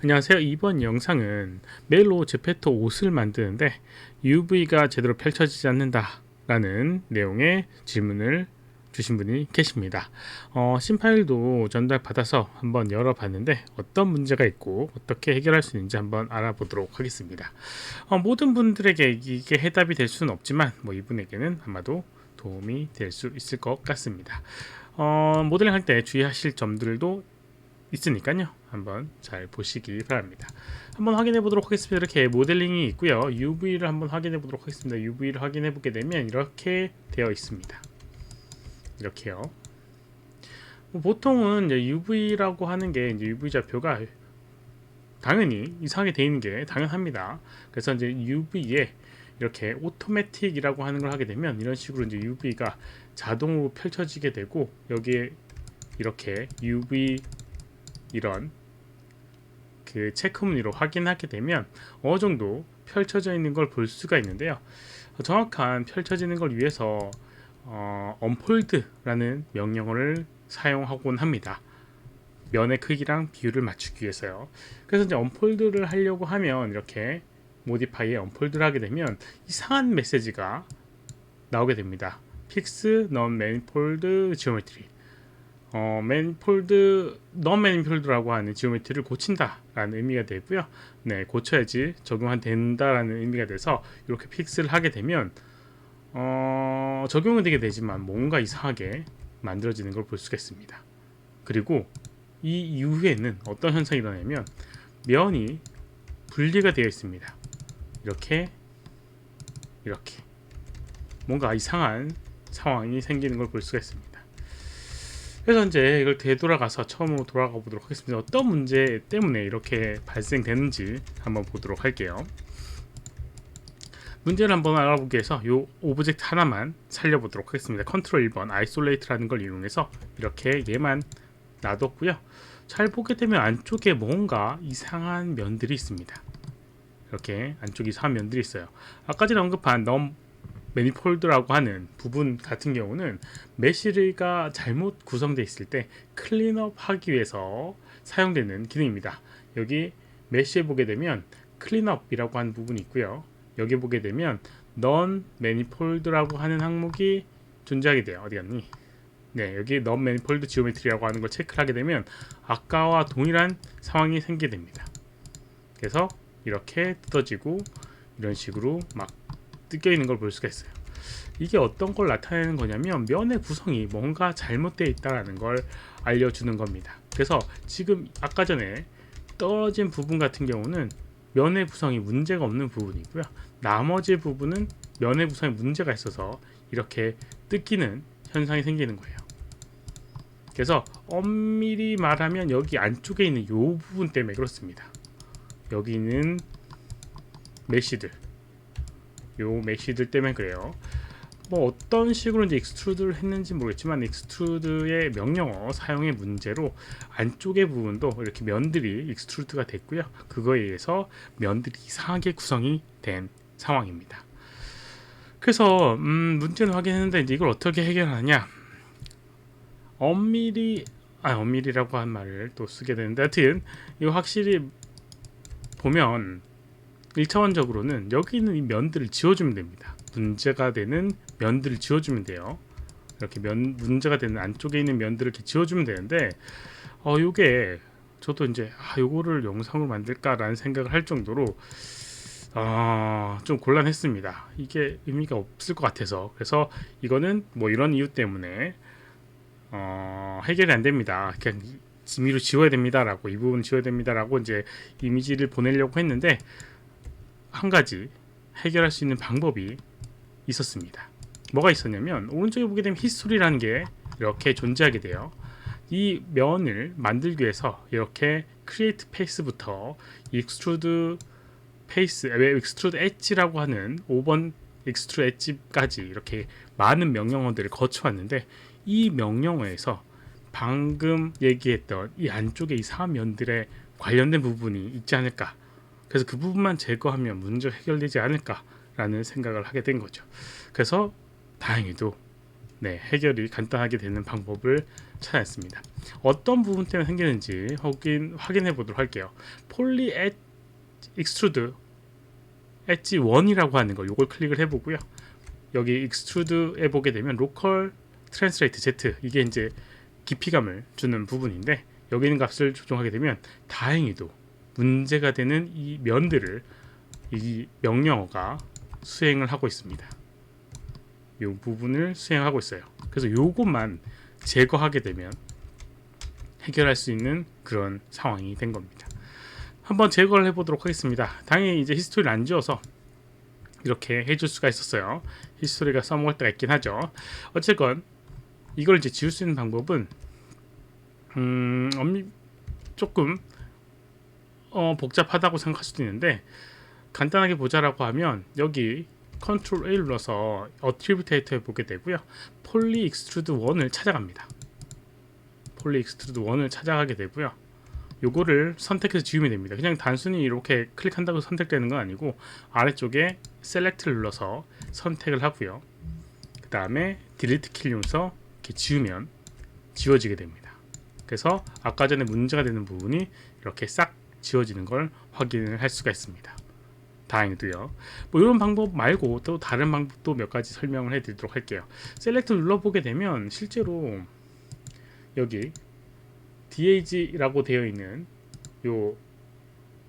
안녕하세요. 이번 영상은 메일로 제페토 옷을 만드는데 UV가 제대로 펼쳐지지 않는다 라는 내용의 질문을 주신 분이 계십니다. 신 파일도 전달받아서 한번 열어봤는데 어떤 문제가 있고 어떻게 해결할 수 있는지 한번 알아보도록 하겠습니다. 모든 분들에게 이게 해답이 될 수는 없지만 이분에게는 아마도 도움이 될 수 있을 것 같습니다. 모델링 할 때 주의하실 점들도 있으니까요. 한번 잘 보시기 바랍니다. 한번 확인해 보도록 하겠습니다. 이렇게 모델링이 있고요. UV를 한번 확인해 보도록 하겠습니다. UV를 확인해 보게 되면 이렇게 되어 있습니다. 이렇게요. 보통은 이제 UV라고 하는 게 이제 UV 좌표가 당연히 이상하게 되어 있는 게 당연합니다. 그래서 이제 UV에 이렇게 오토매틱이라고 하는 걸 하게 되면 이런 식으로 이제 UV가 자동으로 펼쳐지게 되고 여기에 이렇게 UV 이런 그 체크무늬로 확인하게 되면 어느 정도 펼쳐져 있는 걸 볼 수가 있는데요. 정확한 펼쳐지는 걸 위해서 언폴드라는 명령어를 사용하곤 합니다. 면의 크기랑 비율을 맞추기 위해서요. 그래서 이제 언폴드를 하려고 하면 이렇게 모디파이에 언폴드를 하게 되면 이상한 메시지가 나오게 됩니다. Fix non-manifold geometry. non-manifold라고 하는 지오메트리를 고친다라는 의미가 되고요. 네, 고쳐야지 적용이 된다라는 의미가 돼서 이렇게 픽스를 하게 되면 적용은 되게 되지만 뭔가 이상하게 만들어지는 걸 볼 수가 있습니다. 그리고 이 이후에는 어떤 현상이 일어나냐면 면이 분리가 되어 있습니다. 이렇게 뭔가 이상한 상황이 생기는 걸 볼 수가 있습니다. 그래서 이제 이걸 되돌아가서 처음으로 돌아가 보도록 하겠습니다. 어떤 문제 때문에 이렇게 발생되는지 한번 보도록 할게요. 문제를 한번 알아보기 위해서 이 오브젝트 하나만 살려보도록 하겠습니다. 컨트롤 1번 아이솔레이트라는 걸 이용해서 이렇게 얘만 놔뒀고요. 잘 보게 되면 안쪽에 뭔가 이상한 면들이 있습니다. 이렇게 안쪽에 이상한 면들이 있어요. 아까 전에 언급한 매니폴드라고 하는 부분 같은 경우는 메시가 잘못 구성되어 있을 때 클린업 하기 위해서 사용되는 기능입니다. 여기 메시에 보게 되면 클린업이라고 하는 부분이 있고요. 여기 보게 되면 non manifold라고 하는 항목이 존재하게 돼요. 어디 갔니? 네, 여기 non manifold geometry라고 하는 걸 체크를 하게 되면 아까와 동일한 상황이 생기게 됩니다. 그래서 이렇게 뜯어지고 이런 식으로 막 뜯겨 있는 걸 볼 수가 있어요. 이게 어떤 걸 나타내는 거냐면 면의 구성이 뭔가 잘못되어 있다는 걸 알려주는 겁니다. 그래서 지금 아까 전에 떨어진 부분 같은 경우는 면의 구성이 문제가 없는 부분이고요. 나머지 부분은 면의 구성에 문제가 있어서 이렇게 뜯기는 현상이 생기는 거예요. 그래서 엄밀히 말하면 여기 안쪽에 있는 이 부분 때문에 그렇습니다. 여기 있는 메시들 때문에 그래요. 어떤 식으로 이제 익스트루드를 했는지 모르겠지만 익스트루드의 명령어 사용의 문제로 안쪽의 부분도 이렇게 면들이 익스트루드가 됐고요. 그거에 의해서 면들이 이상하게 구성이 된 상황입니다. 그래서 문제는 확인했는데 이제 이걸 어떻게 해결하냐? 엄밀히라고 한 말을 또 쓰게 되는데 하여튼 이거 확실히 보면 1차원적으로는 여기 있는 이 면들을 지워주면 됩니다. 문제가 되는 면들을 지워주면 돼요. 이렇게 문제가 되는 안쪽에 있는 면들을 이렇게 지워주면 되는데 요게 저도 이제 요거를 영상으로 만들까라는 생각을 할 정도로 좀 곤란했습니다. 이게 의미가 없을 것 같아서. 그래서 이거는 이런 이유 때문에 해결이 안 됩니다. 그냥 임의로 지워야 됩니다라고, 이 부분 지워야 됩니다라고 이제 이미지를 보내려고 했는데 한 가지 해결할 수 있는 방법이 있었습니다. 뭐가 있었냐면 오른쪽에 보게 되면 히스토리라는 게 이렇게 존재하게 돼요. 이 면을 만들기 위해서 이렇게 create pace부터 extrude edge라고 하는 5번 extrude edge까지 이렇게 많은 명령어들을 거쳐왔는데 이 명령어에서 방금 얘기했던 이 안쪽에 이상한 면들에 관련된 부분이 있지 않을까. 그래서 그 부분만 제거하면 문제가 해결되지 않을까라는 생각을 하게 된 거죠. 그래서 다행히도 네, 해결이 간단하게 되는 방법을 찾아냈습니다. 어떤 부분 때문에 생기는지 확인해 보도록 할게요. 폴리 익스트루드 엣지 1이라고 하는 거, 요걸 클릭을 해보고요. 여기 익스트루드에 보게 되면 로컬 트랜스레이트 Z, 이게 이제 깊이감을 주는 부분인데, 여기 있는 값을 조정하게 되면 다행히도 문제가 되는 이 면들을 이 명령어가 수행을 하고 있습니다. 이 부분을 수행하고 있어요. 그래서 요것만 제거하게 되면 해결할 수 있는 그런 상황이 된 겁니다. 한번 제거를 해보도록 하겠습니다. 당연히 이제 히스토리를 안 지워서 이렇게 해줄 수가 있었어요. 히스토리가 써먹을 때가 있긴 하죠. 어쨌건 이걸 이제 지울 수 있는 방법은 조금 복잡하다고 생각할 수도 있는데, 간단하게 보자라고 하면 여기 컨트롤 A 눌러서 어트리뷰트 데이터에 보게 되고요. 폴리 익스트루드 1을 찾아갑니다. 폴리 익스트루드 1을 찾아가게 되고요. 요거를 선택해서 지우면 됩니다. 그냥 단순히 이렇게 클릭한다고 선택되는 건 아니고, 아래쪽에 셀렉트를 눌러서 선택을 하고요. 그 다음에 딜리트 키를 눌러서 이렇게 지우면 지워지게 됩니다. 그래서 아까 전에 문제가 되는 부분이 이렇게 싹 지워지는 걸 확인을 할 수가 있습니다. 다행히도요. 뭐 이런 방법 말고 또 다른 방법도 몇 가지 설명을 해드리도록 할게요. 셀렉트 눌러보게 되면 실제로 여기 DAG라고 되어 있는 요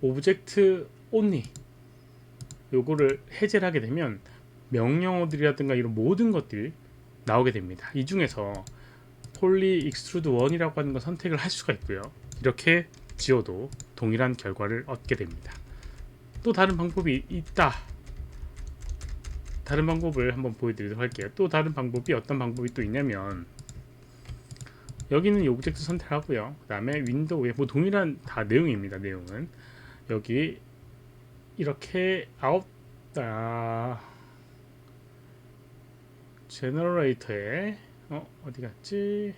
오브젝트 온리, 요거를 해제를 하게 되면 명령어들이라든가 이런 모든 것들이 나오게 됩니다. 이 중에서 폴리 익스트루드 1이라고 하는 거 선택을 할 수가 있고요. 이렇게 지워도 동일한 결과를 얻게 됩니다. 또 다른 방법이 있다. 다른 방법을 한번 보여드리도록 할게요. 또 다른 방법이 어떤 방법이 또 있냐면, 여기는 이 오브젝트 선택하고요. 그 다음에 윈도우에 뭐 동일한 다 내용입니다. 내용은 여기 이렇게 제너레이터에 어디 갔지?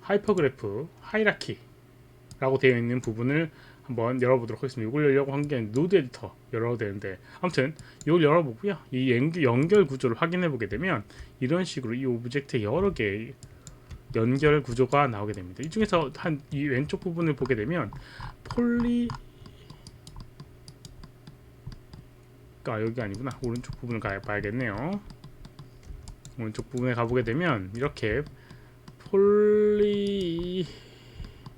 하이퍼그래프 하이라키라고 되어 있는 부분을 한번 열어보도록 하겠습니다. 이걸 열려고 한 게 노드 에디터 열어도 되는데, 아무튼 이걸 열어보고요. 이 연결 구조를 확인해 보게 되면 이런 식으로 이 오브젝트의 여러 개의 연결 구조가 나오게 됩니다. 이 중에서 이 왼쪽 부분을 보게 되면 여기 아니구나. 오른쪽 부분을 봐야겠네요. 오른쪽 부분에 가보게 되면 이렇게 폴리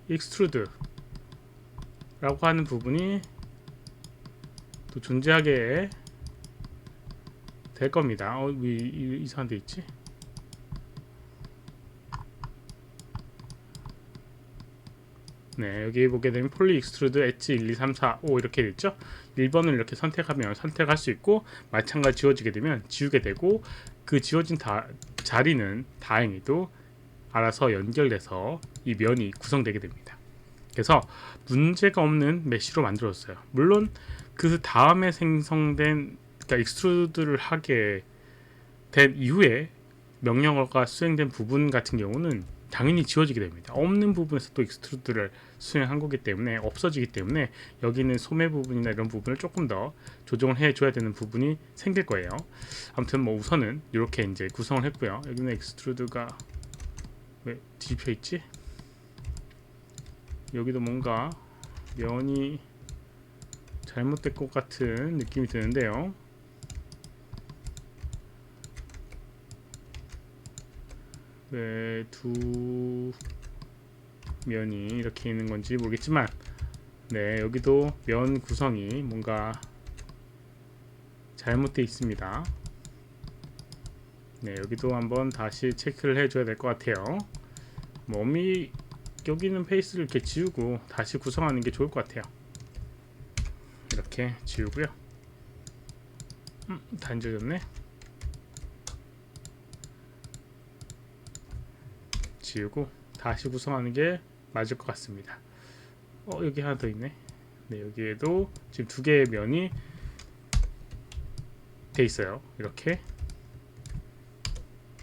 익스트루드 라고 하는 부분이 또 존재하게 될 겁니다. 왜 이상한 데 있지? 네, 여기 보게 되면 폴리 익스트루드 엣지 1, 2, 3, 4, 5 이렇게 됐죠. 1번을 이렇게 선택하면 선택할 수 있고, 마찬가지 지워지게 되면 지우게 되고, 그 지워진 자리는 다행히도 알아서 연결돼서 이 면이 구성되게 됩니다. 그래서 문제가 없는 메쉬로 만들어졌어요. 물론 그 다음에 생성된, 그러니까 익스트루드를 하게 된 이후에 명령어가 수행된 부분 같은 경우는 당연히 지워지게 됩니다. 없는 부분에서 또 익스트루드를 수행한 거기 때문에 없어지기 때문에 여기는 소매 부분이나 이런 부분을 조금 더 조정을 해줘야 되는 부분이 생길 거예요. 아무튼 뭐 우선은 이렇게 이제 구성을 했고요. 여기는 익스트루드가 왜 뒤집혀 있지? 여기도 뭔가 면이 잘못된 것 같은 느낌이 드는데요. 왜 두 면이 이렇게 있는 건지 모르겠지만, 네, 여기도 면 구성이 뭔가 잘못되어 있습니다. 네, 여기도 한번 다시 체크를 해줘야 될 것 같아요. 여기는 페이스를 이렇게 지우고 다시 구성하는 게 좋을 것 같아요. 이렇게 지우고요. 다 안 지워졌네. 지우고 다시 구성하는 게 맞을 것 같습니다. 여기 하나 더 있네. 네, 여기에도 지금 두 개의 면이 돼 있어요. 이렇게.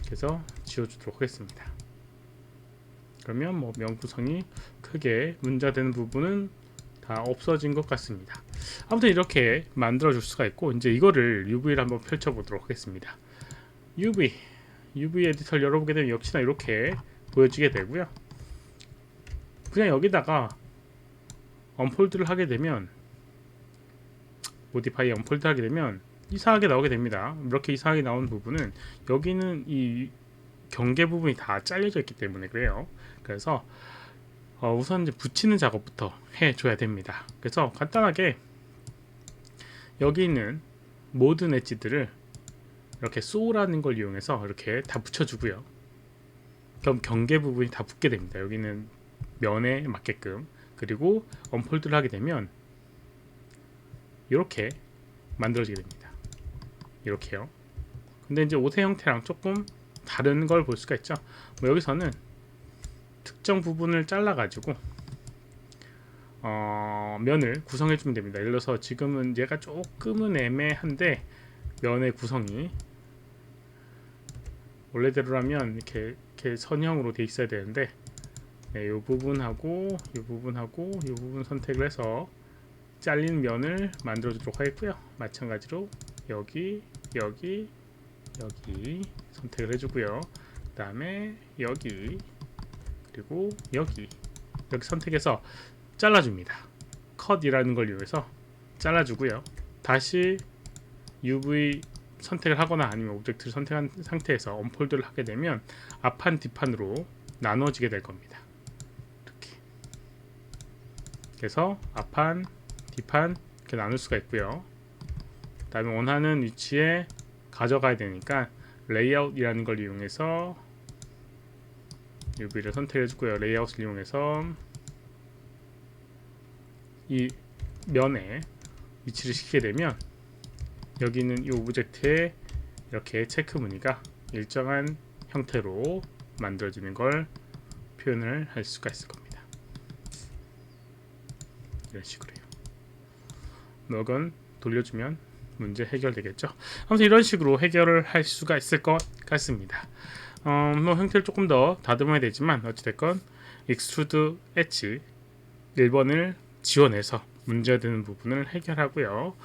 그래서 지워주도록 하겠습니다. 그러면 면 구성이 크게 문제되는 부분은 다 없어진 것 같습니다. 아무튼 이렇게 만들어 줄 수가 있고, 이제 이거를 UV를 한번 펼쳐 보도록 하겠습니다. UV 에디터를 열어보게 되면 역시나 이렇게 보여지게 되고요. 그냥 여기다가 언폴드를 하게 되면, 모디파이 언폴드 하게 되면 이상하게 나오게 됩니다. 이렇게 이상하게 나온 부분은 여기는 이 경계 부분이 다 잘려져 있기 때문에 그래요. 그래서 우선 이제 붙이는 작업부터 해줘야 됩니다. 그래서 간단하게 여기 있는 모든 엣지들을 이렇게 소라는 걸 이용해서 이렇게 다 붙여주고요. 그럼 경계 부분이 다 붙게 됩니다. 여기는 면에 맞게끔. 그리고 언폴드를 하게 되면 이렇게 만들어지게 됩니다. 이렇게요. 근데 이제 옷의 형태랑 조금 다른 걸 볼 수가 있죠. 뭐 여기서는 특정 부분을 잘라 가지고 면을 구성해 주면 됩니다. 예를 들어서 지금은 얘가 조금은 애매한데 면의 구성이 원래대로라면 이렇게 선형으로 돼 있어야 되는데, 네, 이 부분하고 이 부분하고 이 부분 선택을 해서 잘린 면을 만들어 주도록 하겠고요. 마찬가지로 여기 선택을 해주고요. 그 다음에 여기, 그리고 여기 선택해서 잘라줍니다. 컷이라는 걸 이용해서 잘라주고요. 다시 UV 선택을 하거나 아니면 오브젝트를 선택한 상태에서 언폴드를 하게 되면 앞판 뒷판으로 나눠지게 될 겁니다. 이렇게. 그래서 앞판 뒷판 이렇게 나눌 수가 있고요. 그 다음에 원하는 위치에 가져가야 되니까 레이아웃이라는 걸 이용해서 UV를 선택해 주고요. 레이아웃을 이용해서 이 면에 위치를 시키게 되면 여기 있는 이 오브젝트에 이렇게 체크 무늬가 일정한 형태로 만들어지는 걸 표현을 할 수가 있을 겁니다. 이런 식으로요. 이건 돌려주면 문제 해결되겠죠. 아무튼 이런 식으로 해결을 할 수가 있을 것 같습니다. 뭐 형태를 조금 더 다듬어야 되지만 어찌됐건 익스트루드 엣지 1번을 지원해서 문제가 되는 부분을 해결하고요.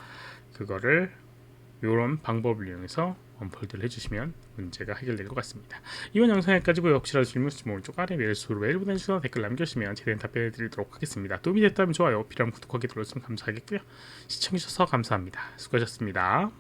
그거를 이런 방법을 이용해서 언폴드를 해주시면 문제가 해결될 것 같습니다. 이번 영상 여기까지고요. 혹시라도 질문 있으시면 오른쪽 아래 메일수로 메일 보내주시거나 댓글 남겨주시면 제대로 답변해 드리도록 하겠습니다. 도움이 됐다면 좋아요, 필요하면 구독하기 눌러주시면 감사하겠고요. 시청해주셔서 감사합니다. 수고하셨습니다.